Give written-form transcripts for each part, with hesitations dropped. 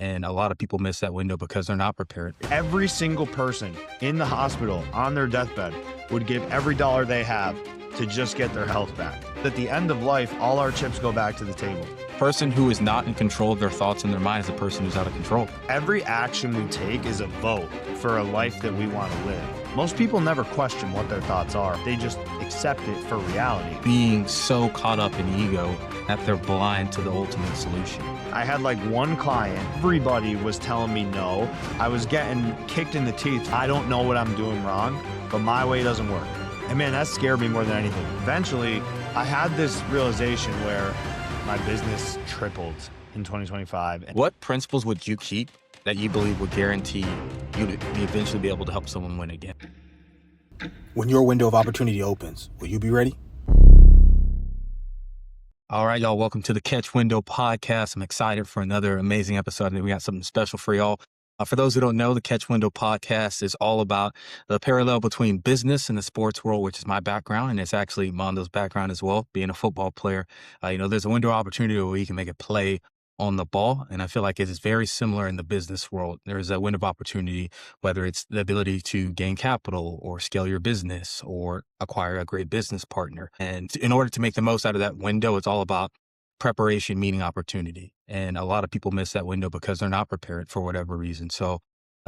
And a lot of people miss that window because they're not prepared. Every single person in the hospital on their deathbed would give every dollar they have to just get their health back. At the end of life, all our chips go back to the table. The person who is not in control of their thoughts and their mind is a person who's out of control. Every action we take is a vote for a life that we want to live. Most people never question what their thoughts are. They just accept it for reality. Being so caught up in ego that they're blind to the ultimate solution. I had like one client, everybody was telling me no. I was getting kicked in the teeth. I don't know what I'm doing wrong, but my way doesn't work. And man, that scared me more than anything. Eventually, I had this realization where my business tripled in 2025. What principles would you keep that you believe would guarantee you to eventually be able to help someone win again? When your window of opportunity opens, will you be ready? All right, y'all. Welcome to the Catch Window Podcast. I'm excited for another amazing episode. We got something special for y'all. For those who don't know, the Catch Window Podcast is all about the parallel between business and the sports world, which is my background, and it's actually Mando's background as well, being a football player. There's a window of opportunity where you can make a play on the ball, and I feel like it is very similar in the business world. There's a window of opportunity, whether it's the ability to gain capital or scale your business or acquire a great business partner. And in order to make the most out of that window, it's all about preparation meeting opportunity. And a lot of people miss that window because they're not prepared for whatever reason. So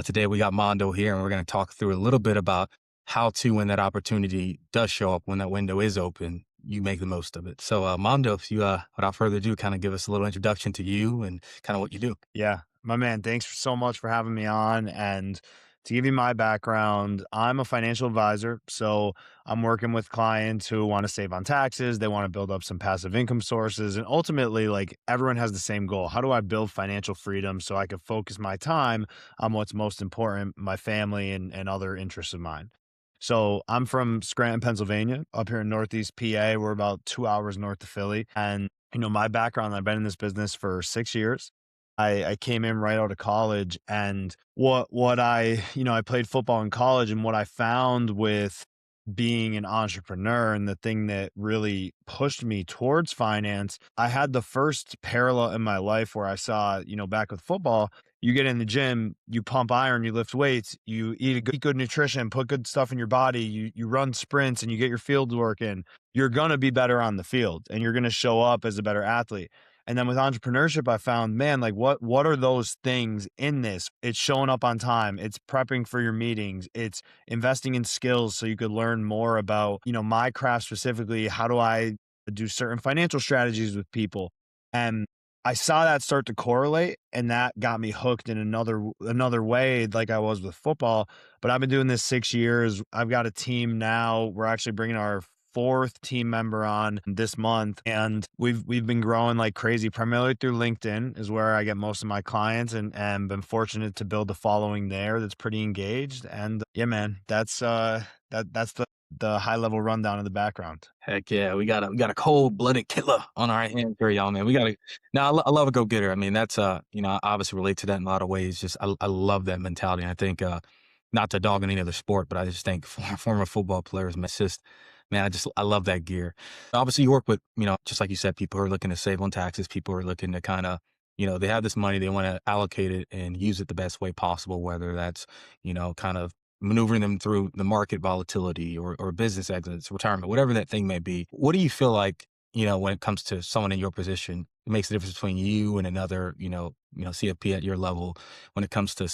today we got Mando here, and we're going to talk through a little bit about how to, when that opportunity does show up, when that window is open, you make the most of it. So Mando, if you, without further ado, kind of give us a little introduction to you and kind of what you do. Yeah, my man, thanks so much for having me on. And to give you my background, I'm a financial advisor. So I'm working with clients who want to save on taxes. They want to build up some passive income sources. And ultimately, like, everyone has the same goal. How do I build financial freedom so I can focus my time on what's most important, my family and other interests of mine? So I'm from Scranton, Pennsylvania, up here in Northeast PA. We're about 2 hours north of Philly. And, my background, I've been in this business for 6 years. I came in right out of college, and I played football in college, and what I found with being an entrepreneur and the thing that really pushed me towards finance, I had the first parallel in my life where I saw, back with football, you get in the gym, you pump iron, you lift weights, you eat good nutrition, put good stuff in your body, you run sprints and you get your field work in. You're going to be better on the field and you're going to show up as a better athlete. And then with entrepreneurship, I found, man, like what are those things in this? It's showing up on time. It's prepping for your meetings. It's investing in skills so you could learn more about, my craft specifically. How do I do certain financial strategies with people? And I saw that start to correlate, and that got me hooked in another way, like I was with football. But I've been doing this 6 years. I've got a team now. We're actually bringing our fourth team member on this month, and we've been growing like crazy, primarily through LinkedIn is where I get most of my clients, and been fortunate to build a following there that's pretty engaged. And yeah, man, that's the high level rundown of the background. Heck yeah, we got a cold-blooded killer on our hands here, y'all, man. I love a go-getter. I mean, that's I obviously relate to that in a lot of ways. Just I love that mentality. And I think not to dog in any other sport, but I just think former football players, man, it's just, man, I love that gear. Obviously, you work with, just like you said, people who are looking to save on taxes, people who are looking to kind of, they have this money, they want to allocate it and use it the best way possible, whether that's, kind of maneuvering them through the market volatility or business exits, retirement, whatever that thing may be. What do you feel like, when it comes to someone in your position, it makes the difference between you and another, CFP at your level when it comes to,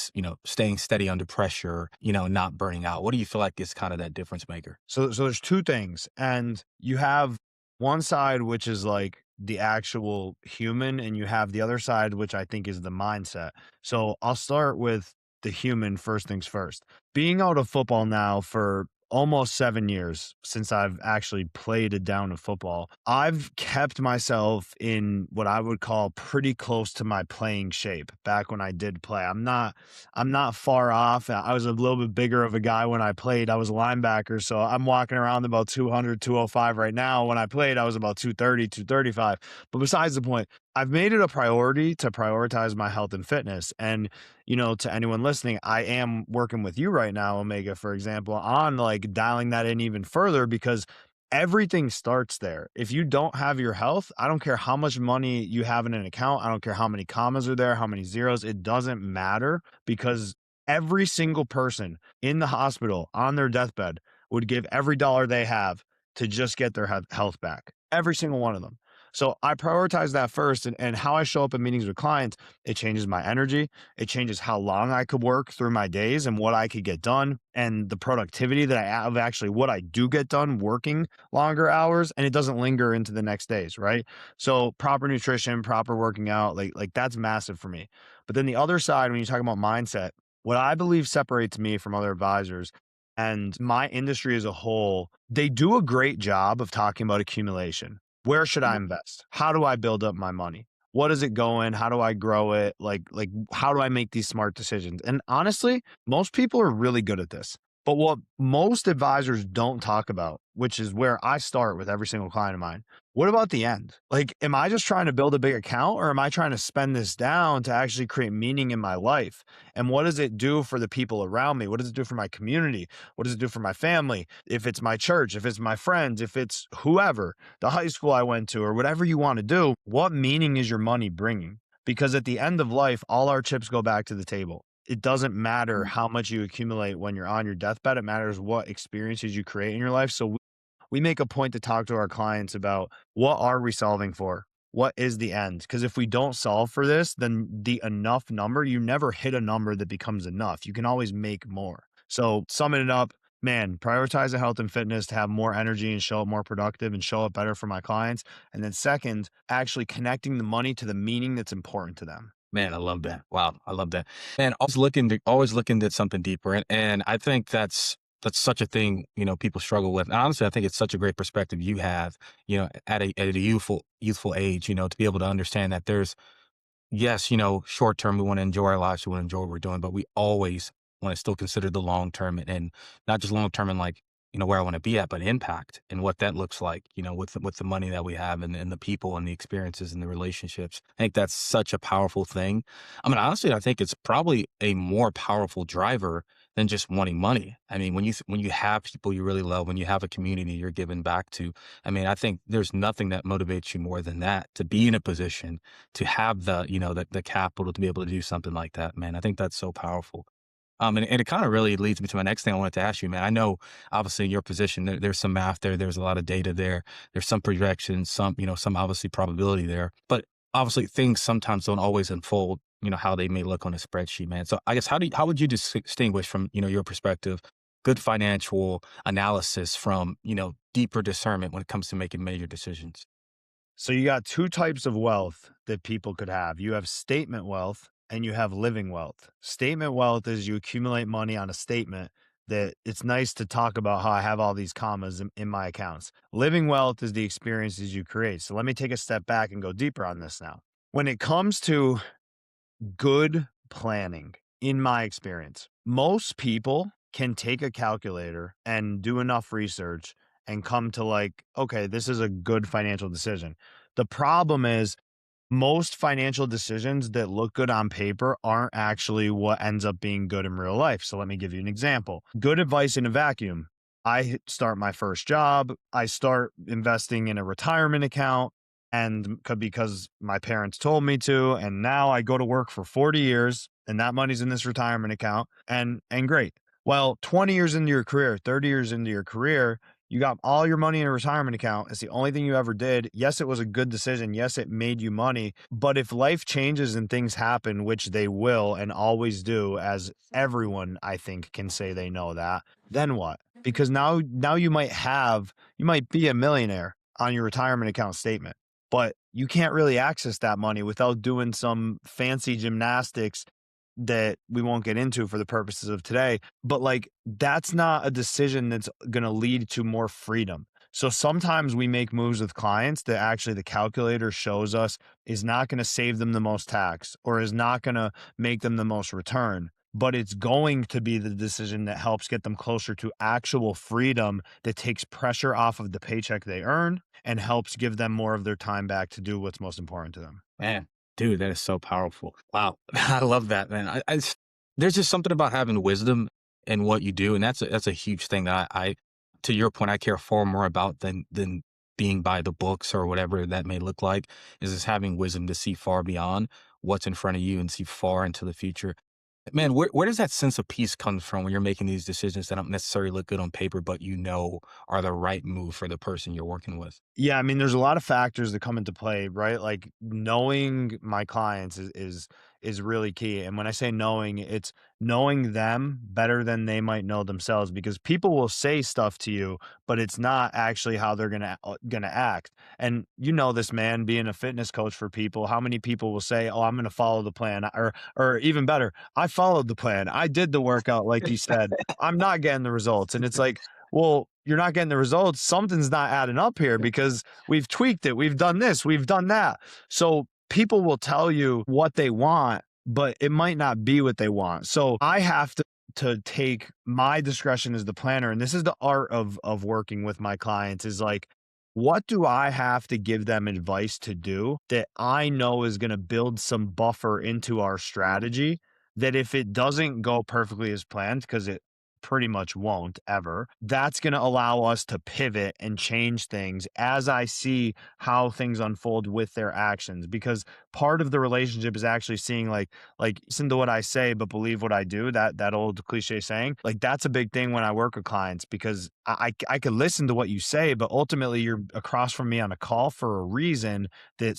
staying steady under pressure, not burning out? What do you feel like is kind of that difference maker? So there's two things, and you have one side, which is like the actual human, and you have the other side, which I think is the mindset. So I'll start with the human first things first. Being out of football now for almost 7 years since I've actually played a down of football, I've kept myself in what I would call pretty close to my playing shape back when I did play. I'm not far off. I was a little bit bigger of a guy when I played. I was a linebacker, so I'm walking around about 200, 205 right now. When I played, I was about 230, 235. But besides the point, I've made it a priority to prioritize my health and fitness. And, to anyone listening, I am working with you right now, Omega, for example, on like dialing that in even further, because everything starts there. If you don't have your health, I don't care how much money you have in an account. I don't care how many commas are there, how many zeros. It doesn't matter, because every single person in the hospital on their deathbed would give every dollar they have to just get their health back. Every single one of them. So I prioritize that first, and how I show up in meetings with clients, it changes my energy. It changes how long I could work through my days and what I could get done, and the productivity that I have, actually what I do get done working longer hours, and it doesn't linger into the next days, right? So proper nutrition, proper working out, like that's massive for me. But then the other side, when you talk about mindset, what I believe separates me from other advisors and my industry as a whole, they do a great job of talking about accumulation. Where should I invest? How do I build up my money? What is it going? How do I grow it? Like how do I make these smart decisions? And honestly, most people are really good at this. But what most advisors don't talk about, which is where I start with every single client of mine, what about the end? Like, am I just trying to build a big account, or am I trying to spend this down to actually create meaning in my life? And what does it do for the people around me? What does it do for my community? What does it do for my family? If it's my church, if it's my friends, if it's whoever, the high school I went to, or whatever you want to do, what meaning is your money bringing? Because at the end of life, all our chips go back to the table. It doesn't matter how much you accumulate when you're on your deathbed. It matters what experiences you create in your life. So we make a point to talk to our clients about, what are we solving for? What is the end? Because if we don't solve for this, then the enough number, you never hit a number that becomes enough. You can always make more. So summing it up, man, prioritize the health and fitness to have more energy and show up more productive and show up better for my clients. And then second, actually connecting the money to the meaning that's important to them. Man, I love that. Wow, I love that. Man, always looking at something deeper, and I think that's such a thing, people struggle with. And honestly, I think it's such a great perspective you have, at a youthful age, to be able to understand that there's, yes, short term, we want to enjoy our lives, we want to enjoy what we're doing, but we always want to still consider the long term, and not just long term and like, where I want to be at, but impact and what that looks like, with the money that we have, and the people and the experiences and the relationships. I think that's such a powerful thing. I mean, honestly, I think it's probably a more powerful driver than just wanting money. I mean, when you have people you really love, when you have a community you're giving back to, I mean, I think there's nothing that motivates you more than that, to be in a position to have the capital to be able to do something like that, man. I think that's so powerful. And it kind of really leads me to my next thing I wanted to ask you, man. I know obviously in your position, there's some math there. There's a lot of data there. There's some projections, some obviously probability there, but obviously things sometimes don't always unfold, how they may look on a spreadsheet, man. So I guess how would you distinguish from, your perspective, good financial analysis from, deeper discernment when it comes to making major decisions? So you got two types of wealth that people could have. You have statement wealth and you have living wealth. Statement wealth is you accumulate money on a statement that it's nice to talk about how I have all these commas in my accounts. Living wealth is the experiences you create. So let me take a step back and go deeper on this now. When it comes to good planning, in my experience, most people can take a calculator and do enough research and come to like, okay, this is a good financial decision. The problem is, most financial decisions that look good on paper aren't actually what ends up being good in real life. So let me give you an example. Good advice in a vacuum. I start my first job. I start investing in a retirement account, and because my parents told me to, and now I go to work for 40 years and that money's in this retirement account, and great. Well, 20 years into your career, 30 years into your career, you got all your money in a retirement account. It's the only thing you ever did. Yes, it was a good decision. Yes, it made you money. But if life changes and things happen, which they will and always do, as everyone I think can say they know that, then what? Because now you might be a millionaire on your retirement account statement, but you can't really access that money without doing some fancy gymnastics that we won't get into for the purposes of today. But like, that's not a decision that's going to lead to more freedom. So sometimes we make moves with clients that actually the calculator shows us is not going to save them the most tax or is not going to make them the most return, but it's going to be the decision that helps get them closer to actual freedom, that takes pressure off of the paycheck they earn and helps give them more of their time back to do what's most important to them. Man, dude, that is so powerful. Wow. I love that, man. There's just something about having wisdom in what you do. And that's a huge thing that to your point, I care far more about than being by the books or whatever that may look like, is just having wisdom to see far beyond what's in front of you and see far into the future. Man, where does that sense of peace come from when you're making these decisions that don't necessarily look good on paper, but you know are the right move for the person you're working with? Yeah, I mean, there's a lot of factors that come into play, right? Like knowing my clients is really key. And when I say knowing, it's knowing them better than they might know themselves because people will say stuff to you, but it's not actually how they're gonna act. And you know this, man, being a fitness coach for people, how many people will say, "Oh, I'm gonna follow the plan," or even better, "I followed the plan. I did the workout like you said. I'm not getting the results." And it's like, well, you're not getting the results. Something's not adding up here because we've tweaked it. We've done this. We've done that. So people will tell you what they want, but it might not be what they want. So I have to take my discretion as the planner. And this is the art of working with my clients is like, what do I have to give them advice to do that I know is going to build some buffer into our strategy that if it doesn't go perfectly as planned, because it pretty much won't ever, that's going to allow us to pivot and change things as I see how things unfold with their actions. Because part of the relationship is actually seeing like listen to what I say, but believe what I do. That old cliche saying, like that's a big thing when I work with clients because I can listen to what you say, but ultimately you're across from me on a call for a reason that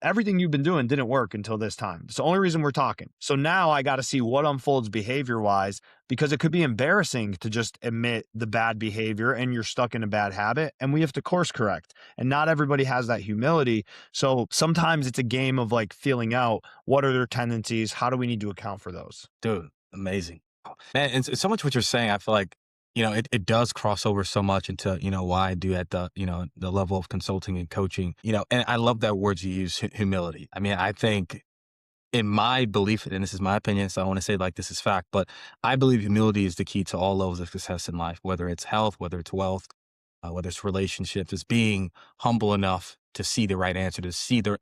everything you've been doing didn't work until this time. It's the only reason we're talking. So now I got to see what unfolds behavior wise because it could be embarrassing to just admit the bad behavior and you're stuck in a bad habit and we have to course correct. And not everybody has that humility. So sometimes it's a game of like feeling out what are their tendencies? How do we need to account for those? Dude, amazing. Man, and so much what you're saying, I feel like, it does cross over so much into, why I do at the level of consulting and coaching, and I love that word you use, humility. I mean, I think in my belief, and this is my opinion, so I want to say like this is fact, but I believe humility is the key to all levels of success in life, whether it's health, whether it's wealth, whether it's relationships, is being humble enough to see the right answer,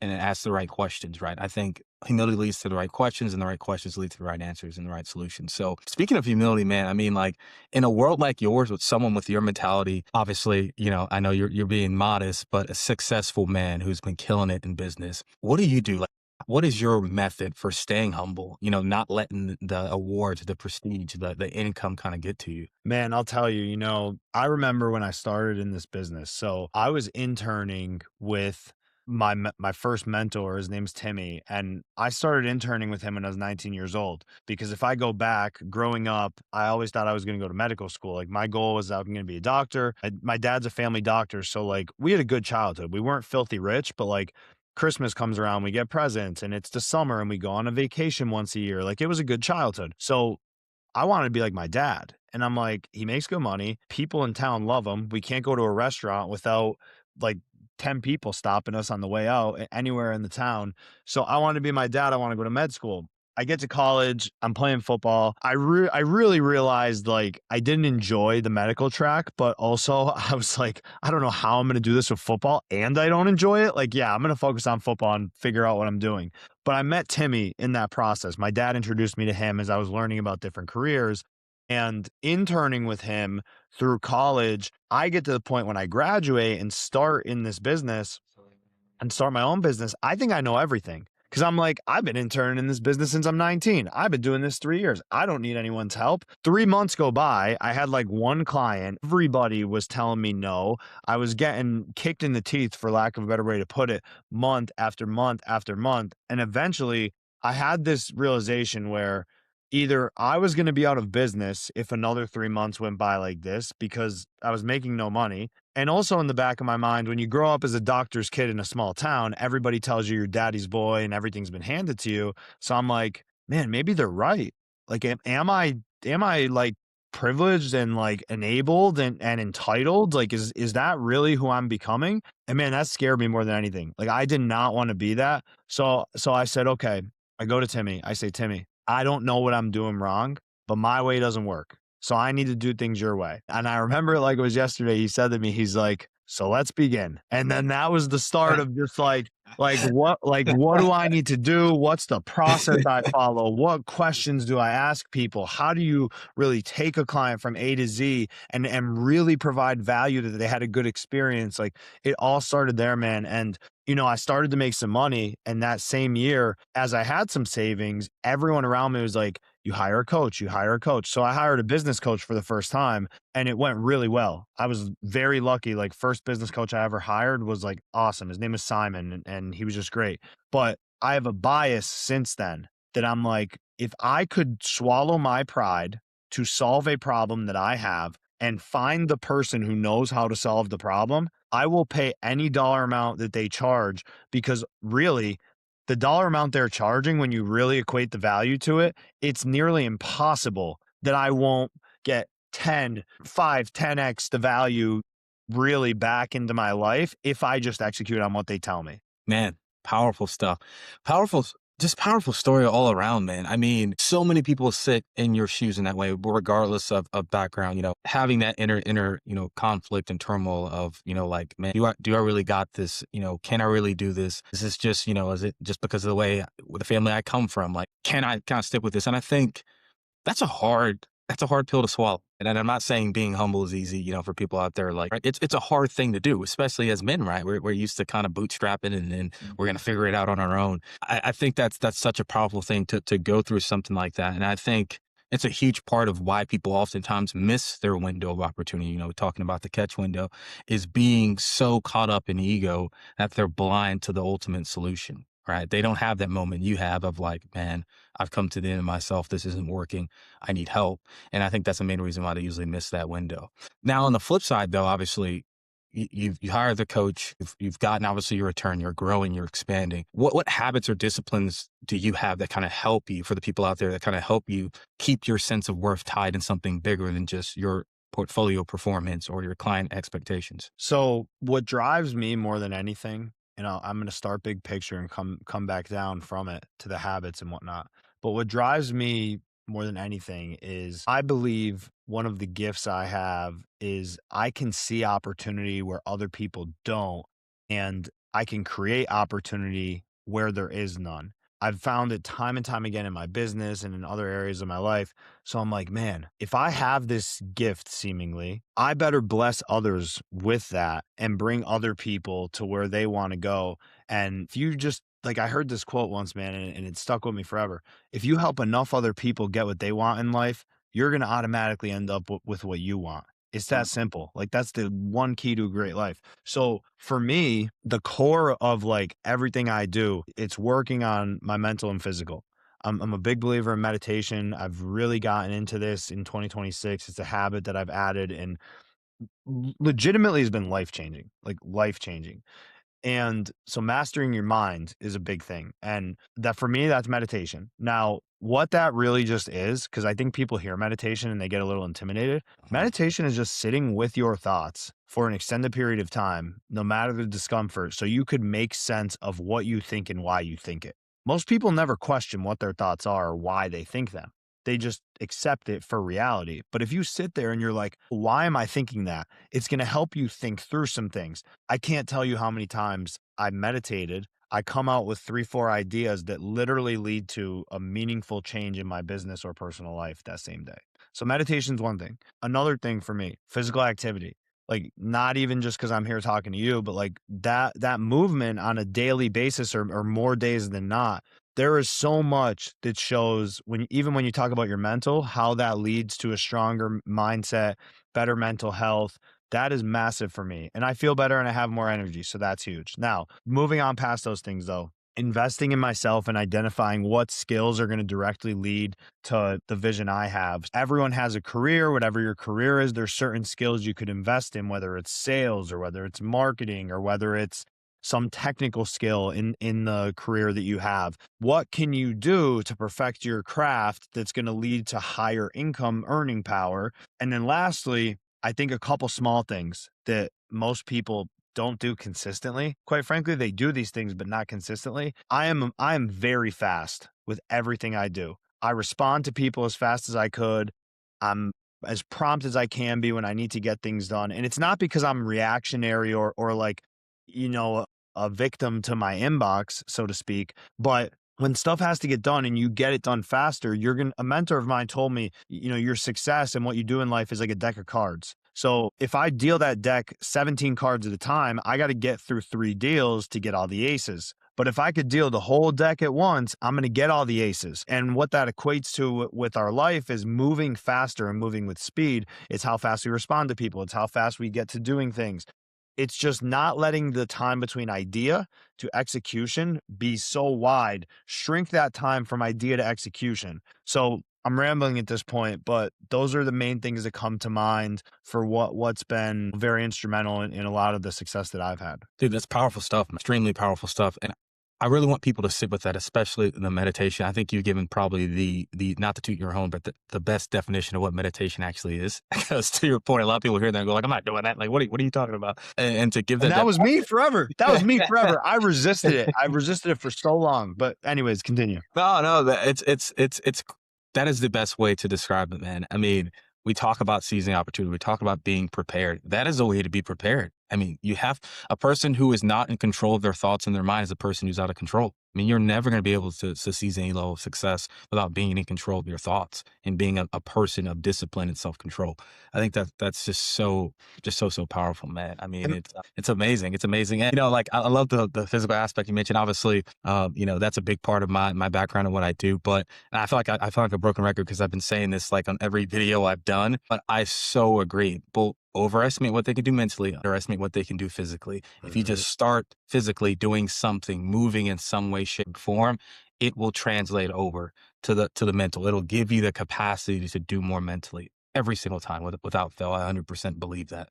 and ask the right questions, right? I think humility leads to the right questions and the right questions lead to the right answers and the right solutions. So speaking of humility, man, I mean, like in a world like yours with someone with your mentality, obviously, I know you're being modest, but a successful man who's been killing it in business. What do you do? Like, what is your method for staying humble? Not letting the awards, the prestige, the income kind of get to you. Man, I'll tell you, I remember when I started in this business. So I was interning with my first mentor. His name's Timmy, and I started interning with him when I was 19 years old. Because if I go back, growing up, I always thought I was going to go to medical school. Like my goal was I'm going to be a doctor. My dad's a family doctor, so like we had a good childhood. We weren't filthy rich, but like Christmas comes around, we get presents, and it's the summer, and we go on a vacation once a year. Like it was a good childhood. So I wanted to be like my dad. And I'm like, he makes good money. People in town love him. We can't go to a restaurant without like 10 people stopping us on the way out anywhere in the town. So I wanted to be my dad. I want to go to med school. I get to college. I'm playing football. I really realized like I didn't enjoy the medical track, but also I was like, I don't know how I'm going to do this with football and I don't enjoy it. Like, yeah, I'm going to focus on football and figure out what I'm doing. But I met Timmy in that process. My dad introduced me to him as I was learning about different careers and interning with him through college. I get to the point when I graduate and start in this business and start my own business. I think I know everything. Cause I'm like, I've been interning in this business since I'm 19. I've been doing this 3 years. I don't need anyone's help. 3 months go by. I had like one client. Everybody was telling me no. I was getting kicked in the teeth, for lack of a better way to put it, month after month after month. And eventually I had this realization where either I was going to be out of business if another 3 months went by like this because I was making no money. And also in the back of my mind, when you grow up as a doctor's kid in a small town, everybody tells you you're daddy's boy and everything's been handed to you. So I'm like, man, maybe they're right. Like, am I like privileged and like enabled and entitled? Like, is that really who I'm becoming? And man, that scared me more than anything. Like, I did not want to be that. So I said, okay, I go to Timmy. I say, Timmy, I don't know what I'm doing wrong, but my way doesn't work. So I need to do things your way. And I remember it like it was yesterday. He said to me, he's like, so let's begin. And then that was the start of just like What do I need to do? What's the process I follow? What questions do I ask people? How do you really take a client from A to Z and really provide value that they had a good experience? Like, it all started there, man. And I started to make some money. And that same year, as I had some savings, everyone around me was like, you hire a coach, you hire a coach. So I hired a business coach for the first time, and it went really well. I was very lucky. Like, first business coach I ever hired was like awesome. His name is Simon, and he was just great. But I have a bias since then that I'm like, if I could swallow my pride to solve a problem that I have and find the person who knows how to solve the problem, I will pay any dollar amount that they charge, because really, the dollar amount they're charging, when you really equate the value to it, it's nearly impossible that I won't get 10x the value really back into my life if I just execute on what they tell me. Man, powerful stuff. Just powerful story all around, man. I mean, so many people sit in your shoes in that way, regardless of background, having that inner, conflict and turmoil of, like, man, do I really got this? Can I really do this? Is this just, is it just because of with the family I come from? Like, can I kind of stick with this? And I think that's a hard pill to swallow. And I'm not saying being humble is easy, for people out there. Like, right, it's a hard thing to do, especially as men, right? We're used to kind of bootstrapping, and then we're going to figure it out on our own. I think that's such a powerful thing to go through something like that. And I think it's a huge part of why people oftentimes miss their window of opportunity. Talking about the catch window, is being so caught up in ego that they're blind to the ultimate solution. Right. They don't have that moment you have of like, man, I've come to the end of myself. This isn't working. I need help. And I think that's the main reason why they usually miss that window. Now, on the flip side, though, obviously, you hired the coach. You've gotten obviously your return. You're growing. You're expanding. What habits or disciplines do you have that kind of help you, for the people out there, that kind of help you keep your sense of worth tied in something bigger than just your portfolio performance or your client expectations? So what drives me more than anything, I'm going to start big picture and come back down from it to the habits and whatnot. But what drives me more than anything is, I believe one of the gifts I have is I can see opportunity where other people don't, and I can create opportunity where there is none. I've found it time and time again in my business and in other areas of my life. So I'm like, man, if I have this gift, seemingly, I better bless others with that and bring other people to where they want to go. And if you just, like, I heard this quote once, man, and it stuck with me forever. If you help enough other people get what they want in life, you're going to automatically end up with what you want. It's that simple. Like, that's the one key to a great life. So for me, the core of like everything I do, it's working on my mental and physical. I'm a big believer in meditation. I've really gotten into this in 2026. It's a habit that I've added, and legitimately has been life changing, like life changing. And so mastering your mind is a big thing. And that, for me, that's meditation. Now, what that really just is, because I think people hear meditation and they get a little intimidated. Meditation is just sitting with your thoughts for an extended period of time, no matter the discomfort, so you could make sense of what you think and why you think it. Most people never question what their thoughts are or why they think them. They just accept it for reality. But if you sit there and you're like, why am I thinking that? It's going to help you think through some things. I can't tell you how many times I meditated. I come out with 3, 4 ideas that literally lead to a meaningful change in my business or personal life that same day. So meditation is one thing. Another thing for me, physical activity. Like, not even just because I'm here talking to you, but like that movement on a daily basis, or more days than not. There is so much that shows, even when you talk about your mental, how that leads to a stronger mindset, better mental health. That is massive for me. And I feel better and I have more energy. So that's huge. Now, moving on past those things though, investing in myself and identifying what skills are going to directly lead to the vision I have. Everyone has a career. Whatever your career is, there's certain skills you could invest in, whether it's sales or whether it's marketing or whether it's some technical skill in the career that you have. What can you do to perfect your craft that's going to lead to higher income earning power? And then lastly, I think a couple small things that most people don't do consistently. Quite frankly, they do these things, but not consistently. I am very fast with everything I do. I respond to people as fast as I could. I'm as prompt as I can be when I need to get things done. And it's not because I'm reactionary or like, you know, a victim to my inbox, so to speak. But when stuff has to get done and you get it done faster, a mentor of mine told me, your success and what you do in life is like a deck of cards. So if I deal that deck 17 cards at a time, I got to get through 3 deals to get all the aces. But if I could deal the whole deck at once, I'm going to get all the aces. And what that equates to with our life is moving faster and moving with speed. It's how fast we respond to people. It's how fast we get to doing things. It's just not letting the time between idea to execution be so wide. Shrink that time from idea to execution. So I'm rambling at this point, but those are the main things that come to mind for what's been very instrumental in a lot of the success that I've had. Dude, that's powerful stuff, extremely powerful stuff. And I really want people to sit with that, especially the meditation. I think you've given probably the not to toot your own, but the best definition of what meditation actually is. Because to your point, a lot of people hear that and go like, I'm not doing that. Like, what are you talking about? And to give that was me forever. That was me forever. I resisted it. I resisted it for so long. But anyways, continue. No, it's that is the best way to describe it, man. I mean, we talk about seizing opportunity. We talk about being prepared. That is a way to be prepared. I mean, you have a person who is not in control of their thoughts and their mind is a person who's out of control. I mean, you're never going to be able to seize any level of success without being in control of your thoughts and being a person of discipline and self-control. I think that's just so powerful, man. I mean, it's amazing. It's amazing. And, like I love the physical aspect you mentioned. Obviously, that's a big part of my background and what I do. But I feel like a broken record because I've been saying this like on every video I've done. But I so agree. People overestimate what they can do mentally, underestimate what they can do physically. If you just start physically doing something, moving in some way, shape, form, it will translate over to the mental. It'll give you the capacity to do more mentally every single time without fail. I 100% believe that.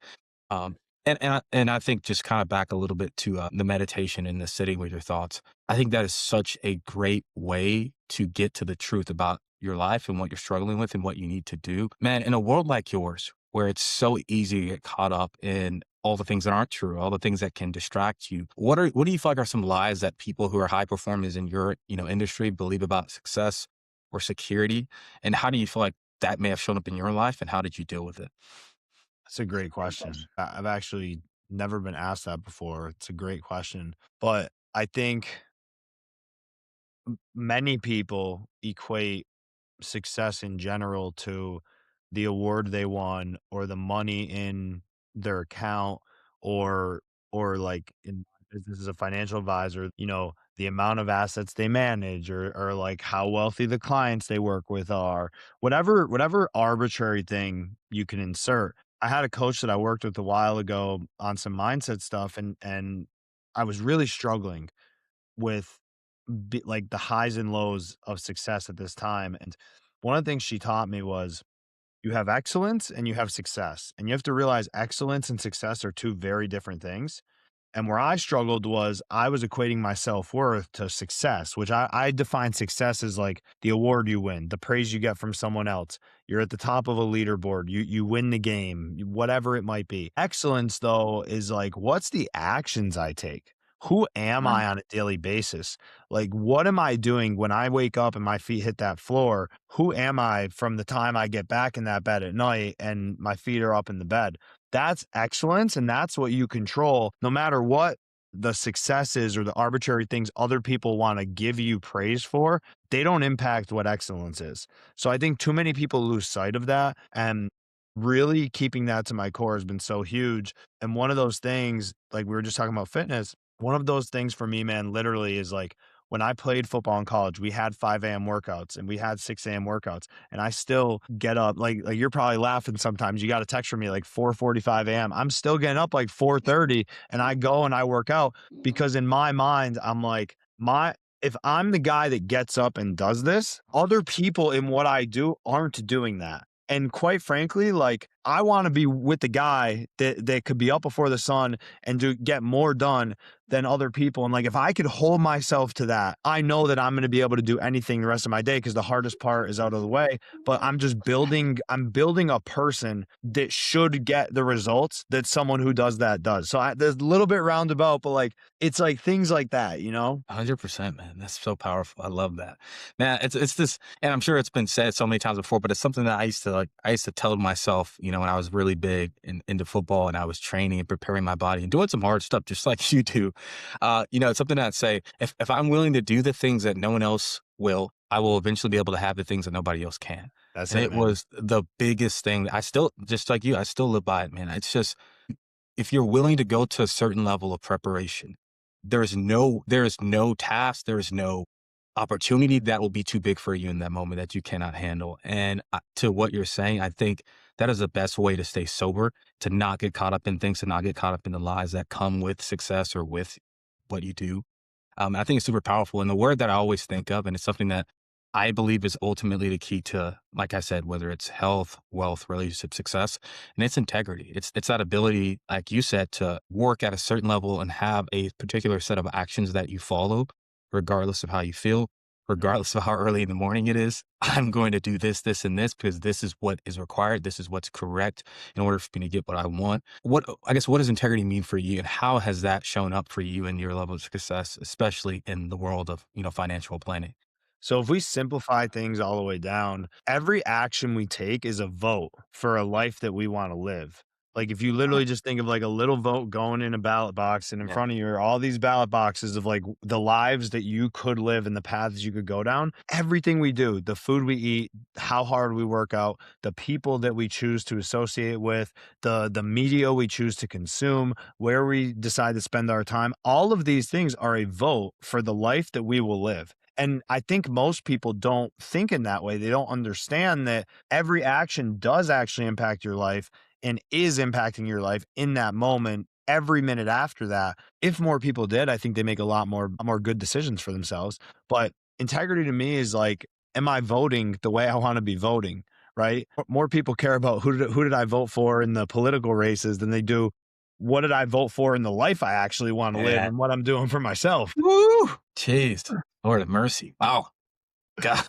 And I think just kind of back a little bit to the meditation and the sitting with your thoughts. I think that is such a great way to get to the truth about your life and what you're struggling with and what you need to do. Man, in a world like yours, where it's so easy to get caught up in all the things that aren't true, all the things that can distract you. What do you feel like are some lies that people who are high performers in your industry believe about success or security? And how do you feel like that may have shown up in your life and how did you deal with it? That's a great question. I've actually never been asked that before. It's a great question. But I think many people equate success in general to the award they won or the money in their account or like in business as a financial advisor, the amount of assets they manage or like how wealthy the clients they work with are, whatever arbitrary thing you can insert. I had a coach that I worked with a while ago on some mindset stuff and I was really struggling with like the highs and lows of success at this time. And one of the things she taught me was you have excellence and you have success. And you have to realize excellence and success are 2 very different things. And where I struggled was I was equating my self-worth to success, which I define success as like the award you win, the praise you get from someone else. You're at the top of a leaderboard. You win the game, whatever it might be. Excellence, though, is like, what's the actions I take? Who am I on a daily basis? Like, what am I doing when I wake up and my feet hit that floor? Who am I from the time I get back in that bed at night and my feet are up in the bed? That's excellence. And that's what you control no matter what the successes or the arbitrary things other people want to give you praise for. They don't impact what excellence is. So I think too many people lose sight of that, and really keeping that to my core has been so huge. And one of those things, like we were just talking about fitness, one of those things for me, man, literally is like when I played football in college, we had 5 a.m. workouts and we had 6 a.m. workouts. And I still get up, like you're probably laughing sometimes. You got a text from me like 4:45 a.m. I'm still getting up like 4:30 and I go and I work out because in my mind, I'm like, if I'm the guy that gets up and does this, other people in what I do aren't doing that. And quite frankly, like I want to be with the guy that could be up before the sun and get more done than other people. And like, if I could hold myself to that, I know that I'm going to be able to do anything the rest of my day because the hardest part is out of the way. But I'm building a person that should get the results that someone who does that does. So there's a little bit roundabout, but like, it's like things like that, 100%, man. That's so powerful. I love that, man. It's this, and I'm sure it's been said so many times before, but it's something that I used to tell myself, when I was really big into football and I was training and preparing my body and doing some hard stuff, just like you do. It's something that I'd say, if I'm willing to do the things that no one else will, I will eventually be able to have the things that nobody else can. That's And it, it man. was the biggest thing. I still, just like you, I still live by it, man. It's just, if you're willing to go to a certain level of preparation, there is no task, there is no opportunity that will be too big for you in that moment that you cannot handle. And to what you're saying, I think that is the best way to stay sober, to not get caught up in things, to not get caught up in the lies that come with success or with what you do. I think it's super powerful. And the word that I always think of, and it's something that I believe is ultimately the key to, like I said, whether it's health, wealth, relationship, success, and it's integrity. It's that ability, like you said, to work at a certain level and have a particular set of actions that you follow, regardless of how you feel, regardless of how early in the morning it is. I'm going to do this, this, and this because this is what is required. This is what's correct in order for me to get what I want. What does integrity mean for you, and how has that shown up for you in your level of success, especially in the world of, financial planning? So if we simplify things all the way down, every action we take is a vote for a life that we want to live. Like if you literally just think of like a little vote going in a ballot box, and in Yeah. front of you are all these ballot boxes of like the lives that you could live and the paths you could go down. Everything we do, the food we eat, how hard we work out, the people that we choose to associate with, the media we choose to consume, where we decide to spend our time, all of these things are a vote for the life that we will live. And I think most people don't think in that way. They don't understand that every action does actually impact your life and is impacting your life in that moment, every minute after that. If more people did, I think they make a lot more good decisions for themselves. But integrity to me is like, am I voting the way I want to be voting? Right? More people care about who did I vote for in the political races than they do what did I vote for in the life I actually want to live Yeah. and what I'm doing for myself. Woo! Jeez. Lord of mercy. Wow. God.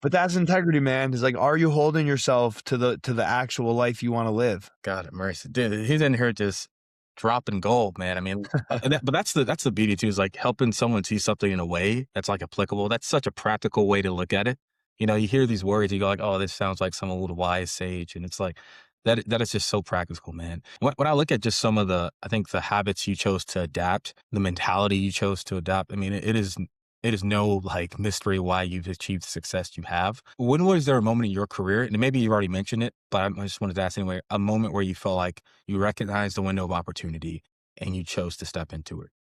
But that's integrity, man. Is like, are you holding yourself to the actual life you want to live? God have mercy. Dude, he's in here just dropping gold, man. I mean, but that's the beauty too, is like helping someone see something in a way that's like applicable. That's such a practical way to look at it. You hear these words, you go like, oh, this sounds like some old wise sage. And it's like that is just so practical, man. When I look at just some of I think the habits you chose to adapt, the mentality you chose to adapt, I mean, it is no like mystery why you've achieved the success you have. When was there a moment in your career, and maybe you already mentioned it, but I just wanted to ask anyway, a moment where you felt like you recognized the window of opportunity and you chose to step into it?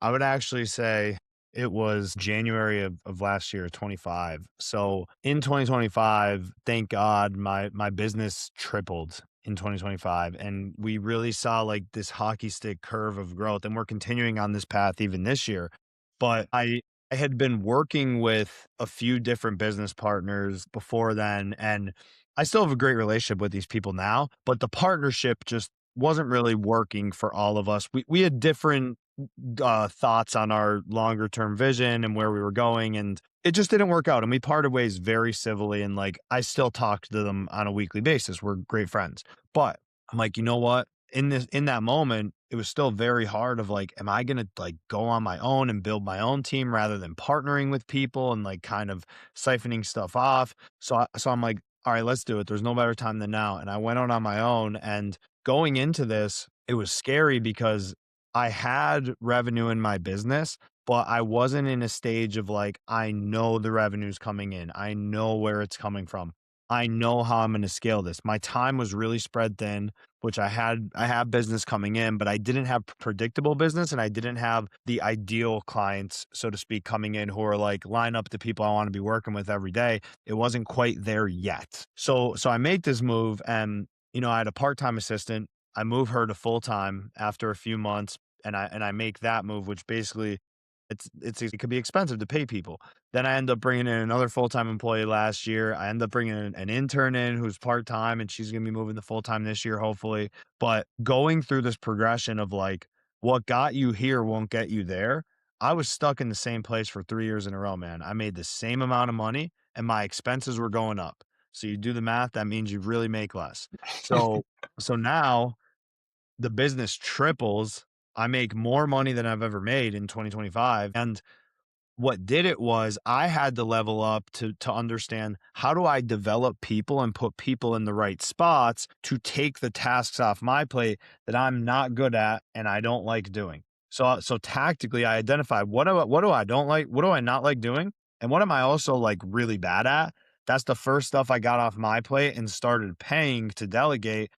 I would actually say it was January of last year, 25. So in 2025, thank God my business tripled in 2025. And we really saw like this hockey stick curve of growth. And we're continuing on this path even this year. But I had been working with a few different business partners before then. And I still have a great relationship with these people now, but the partnership just wasn't really working for all of us. We had different thoughts on our longer term vision and where we were going, and it just didn't work out. And we parted ways very civilly. And like, I still talk to them on a weekly basis. We're great friends, but I'm like, you know what? In that moment, it was still very hard of like, am I going to like go on my own and build my own team rather than partnering with people and like kind of siphoning stuff off? So I'm like, all right, let's do it. There's no better time than now. And I went out on my own, and going into this, it was scary because I had revenue in my business, but I wasn't in a stage of like, I know the revenue's coming in. I know where it's coming from. I know how I'm going to scale this. My time was really spread thin, which I have business coming in, but I didn't have predictable business, and I didn't have the ideal clients, so to speak, coming in who are like line up the people I want to be working with every day. It wasn't quite there yet. So I make this move, and I had a part-time assistant. I move her to full-time after a few months, and I make that move, which basically it could be expensive to pay people. Then I end up bringing in another full-time employee last year. I end up bringing in an intern in who's part-time, and she's going to be moving to full-time this year, hopefully. But going through this progression of like, what got you here won't get you there. I was stuck in the same place for 3 years in a row, man. I made the same amount of money and my expenses were going up. So you do the math, that means you really make less. So, so now the business triples. I make more money than I've ever made in 2025. And what did it was I had to level up to understand, how do I develop people and put people in the right spots to take the tasks off my plate that I'm not good at and I don't like doing. So tactically I identified, what do I don't like, what do I not like doing, and what am I also like really bad at. That's the first stuff I got off my plate and started paying to delegate.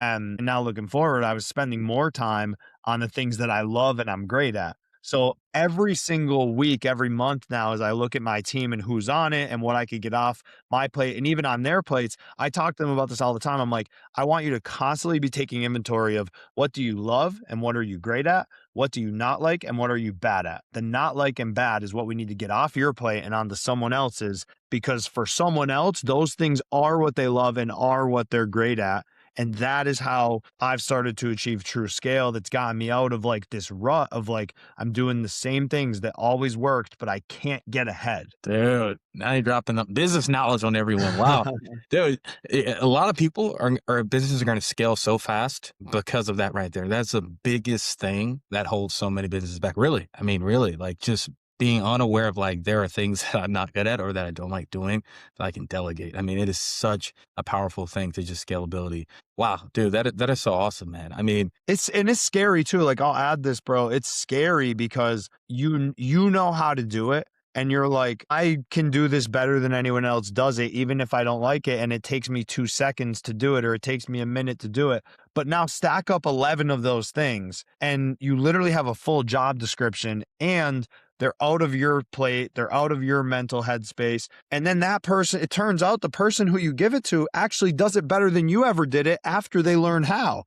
And now looking forward, I was spending more time on the things that I love and I'm great at. So every single week, every month now, as I look at my team and who's on it and what I could get off my plate and even on their plates, I talk to them about this all the time. I'm like, I want you to constantly be taking inventory of, what do you love and what are you great at? What do you not like and what are you bad at? The not like and bad is what we need to get off your plate and onto someone else's, because for someone else, those things are what they love and are what they're great at. And that is how I've started to achieve true scale. That's gotten me out of like this rut of like, I'm doing the same things that always worked, but I can't get ahead. Dude, now you're dropping the business knowledge on everyone. Wow. Dude, a lot of people or businesses are going to scale so fast because of that right there. That's the biggest thing that holds so many businesses back. Really. I mean, really, like just being unaware of like, there are things that I'm not good at or that I don't like doing that I can delegate. I mean, it is such a powerful thing to just scalability. Wow, dude, that is so awesome, man. I mean, It's scary too. Like, I'll add this, bro. It's scary because you know how to do it. And you're like, I can do this better than anyone else does it, even if I don't like it. And it takes me 2 seconds to do it, or it takes me a minute to do it. But now stack up 11 of those things and you literally have a full job description, and they're out of your plate. They're out of your mental headspace. And then that person, it turns out the person who you give it to actually does it better than you ever did it after they learn how.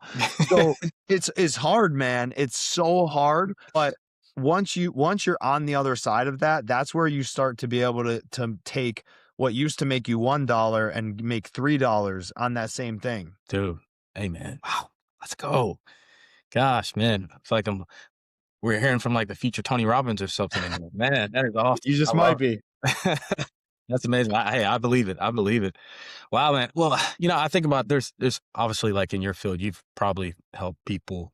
So it's hard, man. It's so hard. But once you're on the other side of that, that's where you start to be able to take what used to make you $1 and make $3 on that same thing. dude, hey, man. Wow, let's go. Gosh, man. It's like we're hearing from like the future Tony Robbins or something. And man, that is awesome. You just I might love be. it. That's amazing. Hey, I believe it. I believe it. Wow, man. Well, I think about there's obviously like in your field, you've probably helped people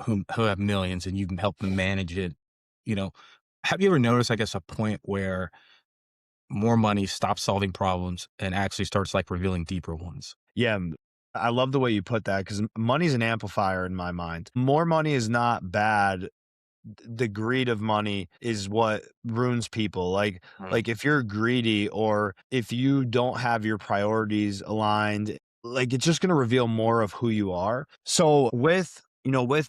who have millions and you've helped them manage it. You know, have you ever noticed, I guess, a point where more money stops solving problems and actually starts like revealing deeper ones? Yeah. I love the way you put that, because money's an amplifier in my mind. More money is not bad. The greed of money is what ruins people. Like if you're greedy, or if you don't have your priorities aligned, like it's just going to reveal more of who you are. So with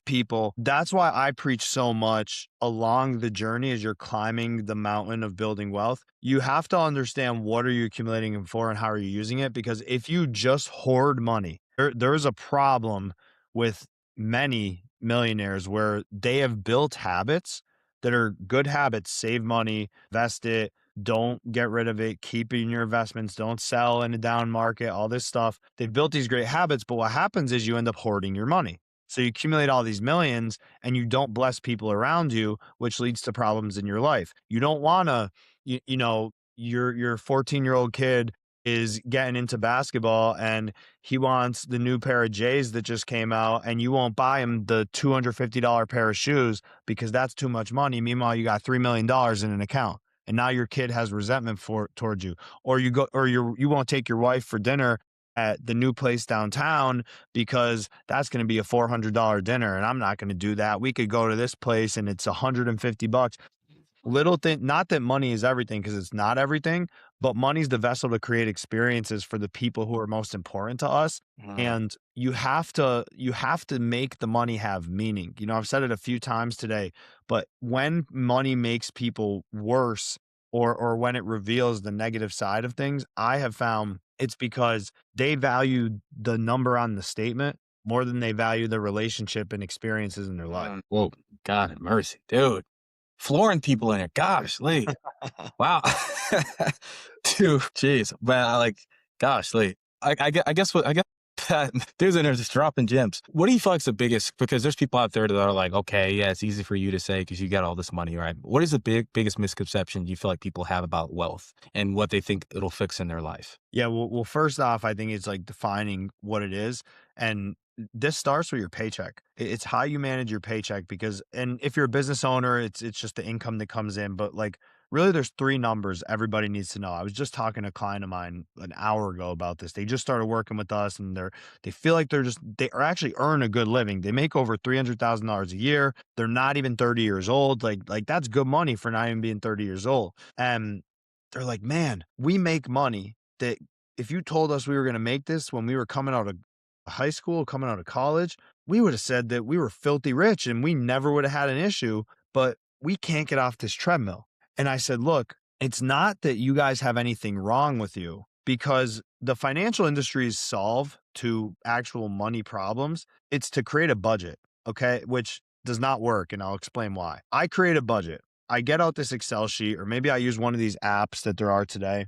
people, that's why I preach so much along the journey as you're climbing the mountain of building wealth. You have to understand, what are you accumulating it for and how are you using it? Because if you just hoard money, there's a problem with many millionaires where they have built habits that are good habits. Save money, invest it, don't get rid of it, keep it in your investments, don't sell in a down market, all this stuff. They've built these great habits, but what happens is you end up hoarding your money. So you accumulate all these millions and you don't bless people around you, which leads to problems in your life. You don't want to, your 14-year-old kid is getting into basketball and he wants the new pair of J's that just came out, and you won't buy him the $250 pair of shoes because that's too much money. Meanwhile, you got $3 million in an account, and now your kid has resentment towards you. Or you won't take your wife for dinner at the new place downtown because that's going to be a $400 dinner, and I'm not going to do that. We could go to this place and it's $150. Little thing, not that money is everything, because it's not everything, but money's the vessel to create experiences for the people who are most important to us. Mm. And you have to make the money have meaning. I've said it a few times today, but when money makes people worse, or when it reveals the negative side of things, I have found it's because they value the number on the statement more than they value the relationship and experiences in their life. Whoa, God have mercy, dude. Flooring people in it. Gosh, Lee. Wow. Dude, jeez. But gosh, Lee. I guess dudes in there just dropping gems. What do you feel like is the biggest, because there's people out there that are like, okay, yeah, it's easy for you to say because you got all this money, right? What is the biggest misconception you feel like people have about wealth and what they think it'll fix in their life? Yeah, well, first off, I think it's like defining what it is. And this starts with your paycheck. It's how you manage your paycheck, and if you're a business owner, it's just the income that comes in. But like Really, there's three numbers everybody needs to know. I was just talking to a client of mine an hour ago about this. They just started working with us, and they feel like they are actually earn a good living. They make over $300,000 a year. They're not even 30 years old. Like that's good money for not even being 30 years old. And they're like, man, we make money that if you told us we were going to make this when we were coming out of high school, coming out of college, we would have said that we were filthy rich and we never would have had an issue, but we can't get off this treadmill. And I said, look, it's not that you guys have anything wrong with you, because the financial industry's solve to actual money problems, it's to create a budget, okay, which does not work. And I'll explain why. I create a budget. I get out this Excel sheet, or maybe I use one of these apps that there are today,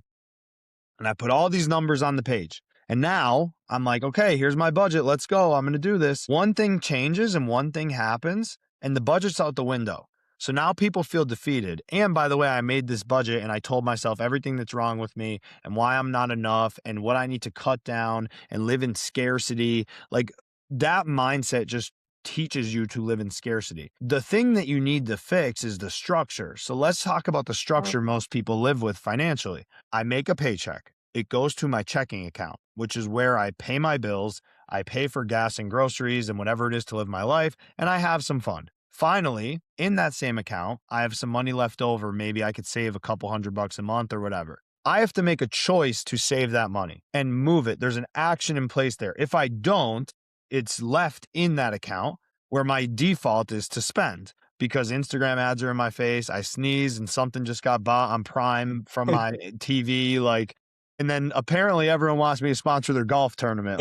and I put all these numbers on the page. And now I'm like, okay, here's my budget. Let's go. I'm going to do this. One thing changes and one thing happens, and the budget's out the window. So now people feel defeated. And by the way, I made this budget and I told myself everything that's wrong with me and why I'm not enough and what I need to cut down and live in scarcity. Like that mindset just teaches you to live in scarcity. The thing that you need to fix is the structure. So let's talk about the structure most people live with financially. I make a paycheck. It goes to my checking account, which is where I pay my bills. I pay for gas and groceries and whatever it is to live my life, and I have some fun. Finally, in that same account, I have some money left over. Maybe I could save a couple $100 a month or whatever. I have to make a choice to save that money and move it. There's an action in place there. If I don't, it's left in that account where my default is to spend, because Instagram ads are in my face. I sneeze and something just got bought on Prime from my TV. And then apparently everyone wants me to sponsor their golf tournament.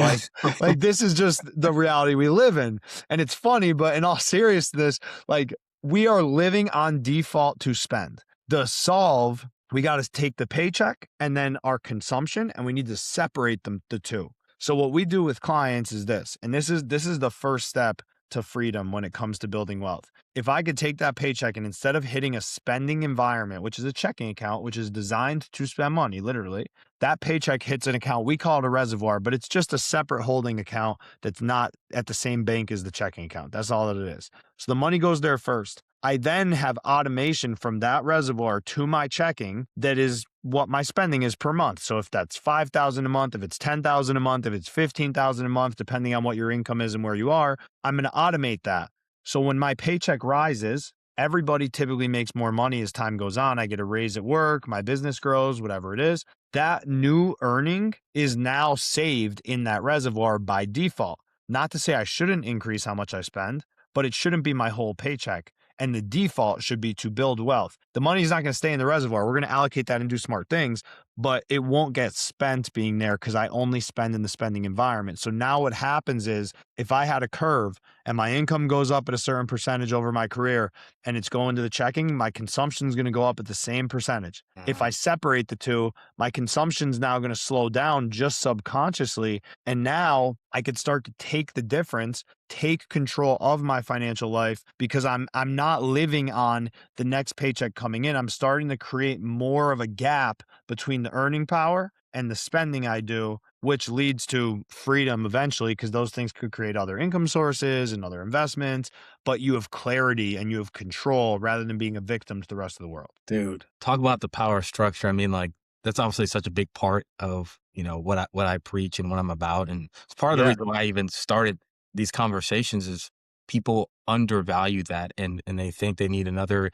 Like this is just the reality we live in. And it's funny, but in all seriousness, like we are living on default to spend. The solve, we got to take the paycheck and then our consumption, and we need to separate the two. So what we do with clients is this, and this is the first step to freedom when it comes to building wealth. If I could take that paycheck and instead of hitting a spending environment, which is a checking account, which is designed to spend money, literally, that paycheck hits an account. We call it a reservoir, but it's just a separate holding account that's not at the same bank as the checking account. That's all that it is. So the money goes there first. I then have automation from that reservoir to my checking that is what my spending is per month. So if that's $5,000 a month, if it's $10,000 a month, if it's $15,000 a month, depending on what your income is and where you are, I'm going to automate that. So when my paycheck rises, everybody typically makes more money as time goes on. I get a raise at work, my business grows, whatever it is. That new earning is now saved in that reservoir by default. Not to say I shouldn't increase how much I spend, but it shouldn't be my whole paycheck. And the default should be to build wealth. The money's not going to stay in the reservoir. We're going to allocate that and do smart things, but it won't get spent being there because I only spend in the spending environment. So now what happens is if I had a curve and my income goes up at a certain percentage over my career and it's going to the checking, my consumption is going to go up at the same percentage. If I separate the two, my consumption is now going to slow down just subconsciously. And now I could start to take the difference, take control of my financial life, because I'm not living on the next paycheck coming in. I'm starting to create more of a gap between the earning power and the spending I do, which leads to freedom eventually, because those things could create other income sources and other investments, but you have clarity and you have control rather than being a victim to the rest of the world. Dude, talk about the power structure. I mean, like, that's obviously such a big part of, what I preach and what I'm about. And it's part of the reason why I even started these conversations is people undervalue that and they think they need another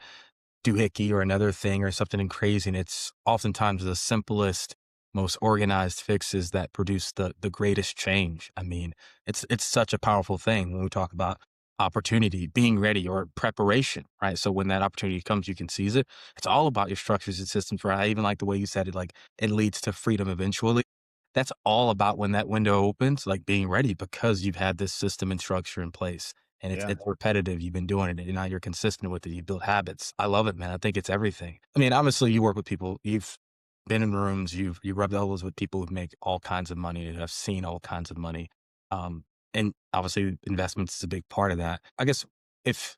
doohickey or another thing or something crazy. And it's oftentimes the simplest, most organized fixes that produce the greatest change. I mean, it's such a powerful thing when we talk about opportunity, being ready, or preparation, right? So when that opportunity comes, you can seize it. It's all about your structures and systems, right? I even like the way you said it, like it leads to freedom eventually. That's all about when that window opens, like being ready because you've had this system and structure in place. And it's repetitive. You've been doing it and now you're consistent with it. You build habits. I love it, man. I think it's everything. I mean, obviously you work with people. You've been in rooms, you rubbed elbows with people who make all kinds of money and have seen all kinds of money. And obviously investments is a big part of that. I guess if,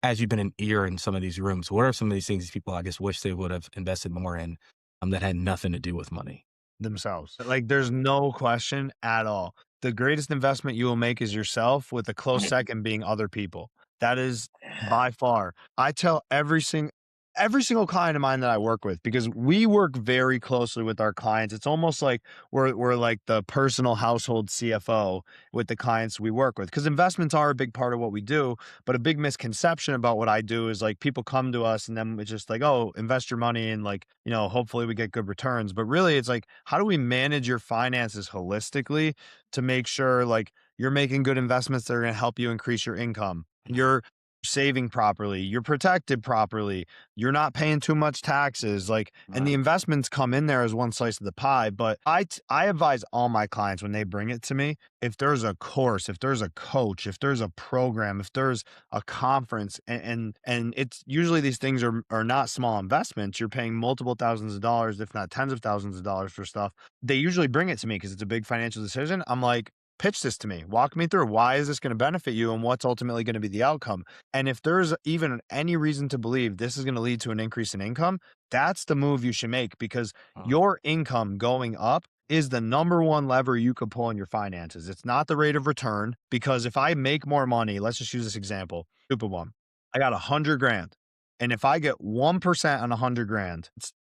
as you've been an ear in some of these rooms, what are some of these things people, I guess, wish they would have invested more in that had nothing to do with money? Themselves. Like there's no question at all. The greatest investment you will make is yourself, with a close second being other people. That is by far. I tell every single, every single client of mine that I work with, because we work very closely with our clients. It's almost like we're like the personal household CFO with the clients we work with, because investments are a big part of what we do. But a big misconception about what I do is like people come to us and then it's just like, oh, invest your money and like, hopefully we get good returns. But really it's like, how do we manage your finances holistically to make sure like you're making good investments that are going to help you increase your income? You're saving properly, you're protected properly, you're not paying too much taxes, like, and the investments come in there as one slice of the pie. But I advise all my clients when they bring it to me, if there's a course, if there's a coach, if there's a program, if there's a conference, and it's usually these things are not small investments. You're paying multiple thousands of dollars, if not tens of thousands of dollars for stuff. They usually bring it to me because it's a big financial decision. I'm like, pitch this to me. Walk me through, why is this going to benefit you and what's ultimately going to be the outcome? And if there's even any reason to believe this is going to lead to an increase in income, that's the move you should make, because your income going up is the number one lever you could pull in your finances. It's not the rate of return, because if I make more money, let's just use this example, stupid one. I got 100 grand. And if I get 1% on 100 grand, it's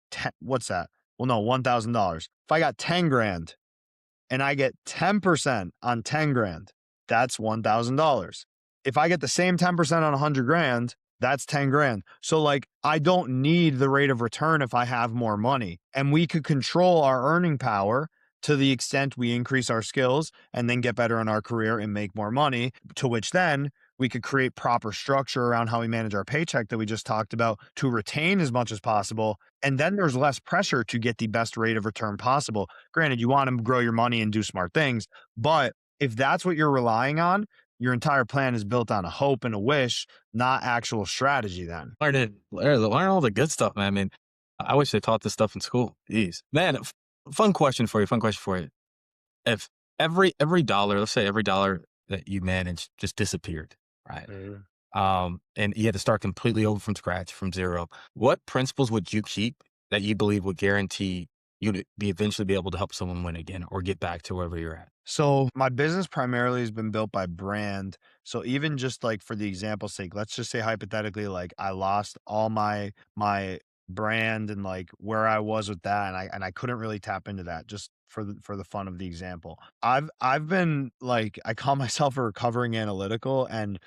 what's that? Well, no, $1,000. If I got 10 grand and I get 10% on 10 grand, that's $1,000. If I get the same 10% on 100 grand, that's 10 grand. So like, I don't need the rate of return if I have more money, and we could control our earning power to the extent we increase our skills and then get better in our career and make more money, to which then we could create proper structure around how we manage our paycheck that we just talked about to retain as much as possible. And then there's less pressure to get the best rate of return possible. Granted, you want to grow your money and do smart things, but if that's what you're relying on, your entire plan is built on a hope and a wish, not actual strategy then. Learn all the good stuff, man. I mean, I wish they taught this stuff in school. Jeez. Man, fun question for you. If every dollar, let's say every dollar that you managed just disappeared, right? And you had to start completely over from scratch, from zero, what principles would you keep that you believe would guarantee you to eventually be able to help someone win again or get back to wherever you're at? So my business primarily has been built by brand. So even just like for the example's sake, let's just say hypothetically, like I lost all my brand and like where I was with that, and I couldn't really tap into that, just for the fun of the example. I've been like, I call myself a recovering analytical, and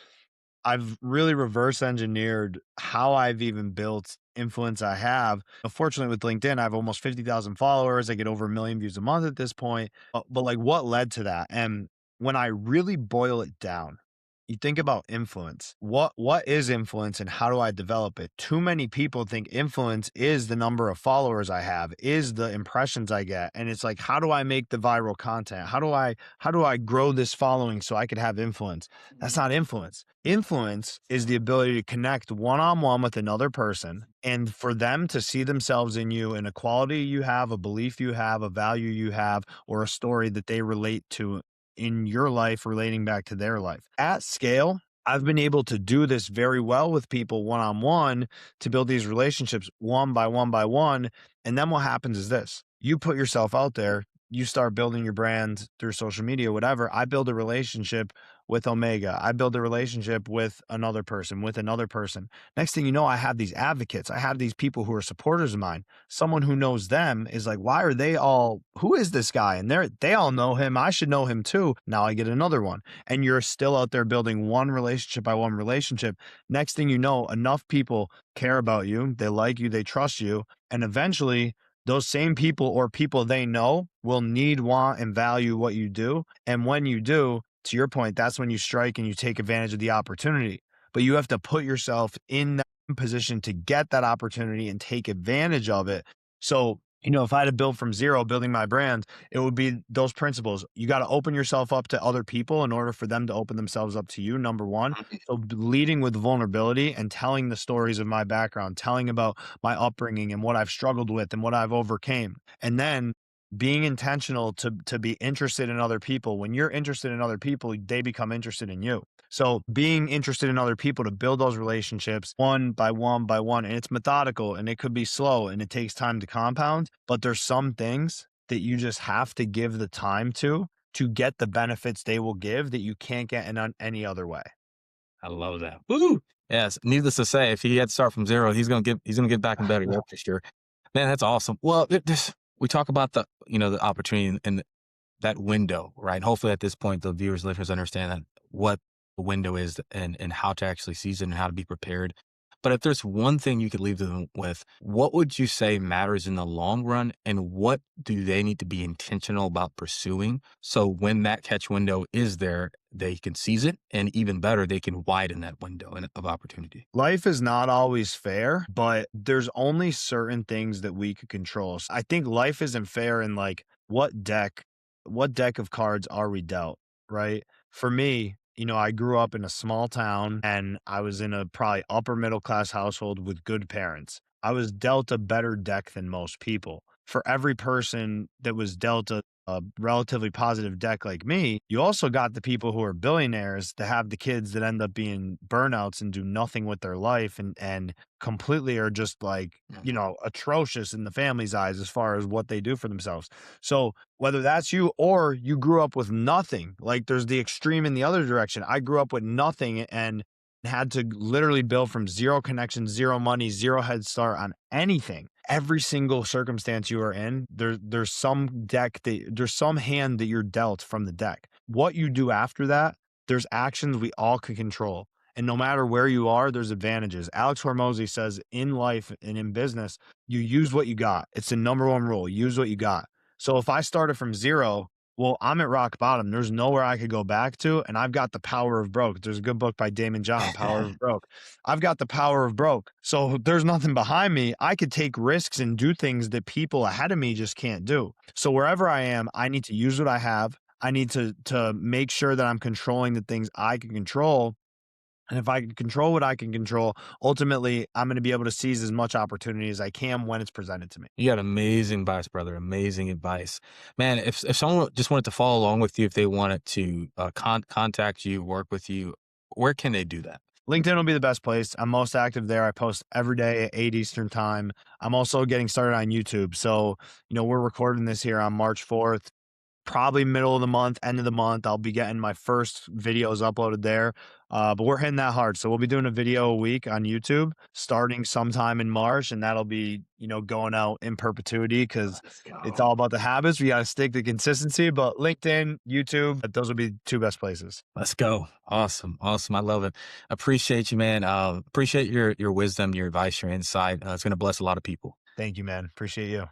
I've really reverse engineered how I've even built influence I have. Fortunately, with LinkedIn, I have almost 50,000 followers. I get over 1 million views a month at this point. But like, what led to that? And when I really boil it down, you think about influence. What is influence and how do I develop it? Too many people think influence is the number of followers I have, is the impressions I get. And it's like, how do I make the viral content? How do I grow this following so I could have influence? That's not influence. Influence is the ability to connect one-on-one with another person, and for them to see themselves in you, in a quality you have, a belief you have, a value you have, or a story that they relate to in your life relating back to their life. At scale, I've been able to do this very well with people one-on-one, to build these relationships one by one by one. And then what happens is this: you put yourself out there, you start building your brand through social media, whatever. I build a relationship with Omega. I build a relationship with another person, with another person. Next thing you know, I have these advocates. I have these people who are supporters of mine. Someone who knows them is like, why are they all, who is this guy? And they all know him. I should know him too. Now I get another one. And you're still out there building one relationship by one relationship. Next thing you know, enough people care about you. They like you. They trust you. And eventually, those same people or people they know will need, want, and value what you do. And when you do, to your point, that's when you strike and you take advantage of the opportunity. But you have to put yourself in that position to get that opportunity and take advantage of it. So, if I had to build from zero, building my brand, it would be those principles. You got to open yourself up to other people in order for them to open themselves up to you, number one. So leading with vulnerability and telling the stories of my background, telling about my upbringing and what I've struggled with and what I've overcame. And then being intentional to be interested in other people. When you're interested in other people, they become interested in you. So being interested in other people to build those relationships one by one by one, and it's methodical and it could be slow and it takes time to compound, but there's some things that you just have to give the time to get the benefits they will give that you can't get in any other way. I love that. Woo! Yes. Needless to say, if he had to start from zero, he's gonna get back and better. Yeah, for sure. Man, that's awesome. Well, we talk about the opportunity and that window, right? Hopefully, at this point, the viewers, listeners understand that what the window is and how to actually seize it and how to be prepared. But if there's one thing you could leave them with, what would you say matters in the long run, and what do they need to be intentional about pursuing so when that catch window is there, they can seize it, and even better, they can widen that window of opportunity? Life is not always fair, but there's only certain things that we could control. I think life isn't fair in like what deck of cards are we dealt, right? For me, I grew up in a small town and I was in a probably upper middle class household with good parents. I was dealt a better deck than most people. For every person that was dealt a relatively positive deck like me, you also got the people who are billionaires that have the kids that end up being burnouts and do nothing with their life and completely are just like, atrocious in the family's eyes as far as what they do for themselves. So whether that's you or you grew up with nothing, like there's the extreme in the other direction. I grew up with nothing and had to literally build from zero connections, zero money, zero head start on anything. Every single circumstance you are in, there's there's some hand that you're dealt from the deck. What you do after that, there's actions we all can control. And no matter where you are, there's advantages. Alex Hormozy says in life and in business, you use what you got. It's the number one rule. Use what you got. So if I started from zero, well, I'm at rock bottom. There's nowhere I could go back to. And I've got the power of broke. There's a good book by Damon John, Power of Broke. I've got the power of broke. So there's nothing behind me. I could take risks and do things that people ahead of me just can't do. So wherever I am, I need to use what I have. I need to make sure that I'm controlling the things I can control. And if I can control what I can control, ultimately, I'm going to be able to seize as much opportunity as I can when it's presented to me. You got amazing advice, brother. Amazing advice, man. If someone just wanted to follow along with you, if they wanted to contact you, work with you, where can they do that? LinkedIn will be the best place. I'm most active there. I post every day at 8 Eastern time. I'm also getting started on YouTube. So, we're recording this here on March 4th. Probably middle of the month, end of the month, I'll be getting my first videos uploaded there. But we're hitting that hard. So we'll be doing a video a week on YouTube starting sometime in March. And that'll be, going out in perpetuity because it's all about the habits. We got to stick to consistency. But LinkedIn, YouTube, those will be two best places. Let's go. Awesome. Awesome. I love it. Appreciate you, man. Appreciate your wisdom, your advice, your insight. It's going to bless a lot of people. Thank you, man. Appreciate you.